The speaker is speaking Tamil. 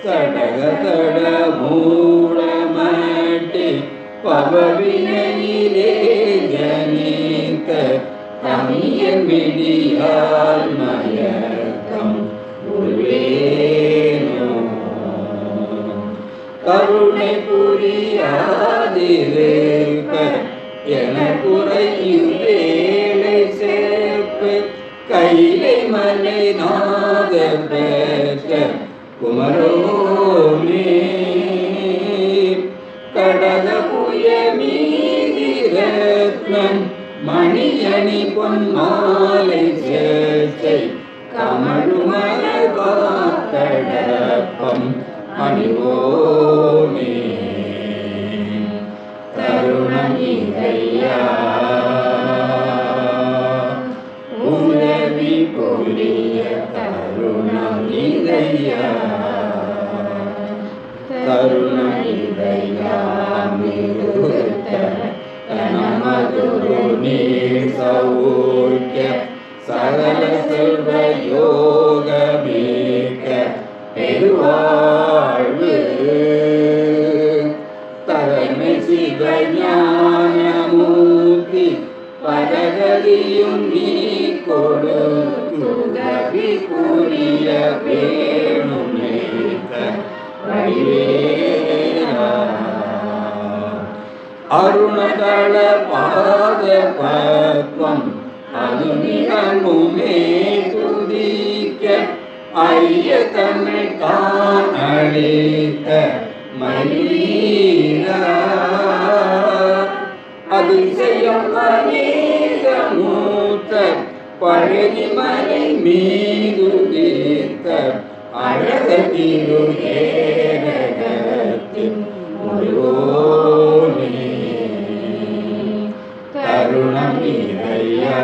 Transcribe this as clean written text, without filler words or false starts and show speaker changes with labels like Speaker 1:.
Speaker 1: சடகதட மூடமட்டி பவவினையிலே ஜனித்த தமியன் விடியால் மயக்கம் உருவேனோ கருணை புரியாதிருக்க என குறையும் வேலை சேர்ப்பு கைலை மலை நாத பெற்ற குமரோனே கடக புய மீதி ரத்னம் மணியணி பொன்மாலை சேர்ச்சை கமழுமலர் காத்தடப்பம் அணிவோனே தருணம் இதையா உதவி பொழிய தருணம் இதையா தருணம் இதையா மிருத்த நமதுரு நீர் சௌக்கிய சகல செல்வ யோகமேக பெருவாழ்வு தரமை சிவஞானமூர்த்தி பரகதியும் நீ கொடுத்துதவி புரிய வேணும் அருணதள பாத பத்மம் அதுமிகமுமே துதிக்க ஐய தன்னை தான் அளித்த மலீரா அதிசயம் அநேக மூத்த பழனிமலை மீதுதித்த அழக திருகேரகத்தின் முருகோனே தருணம் இதையா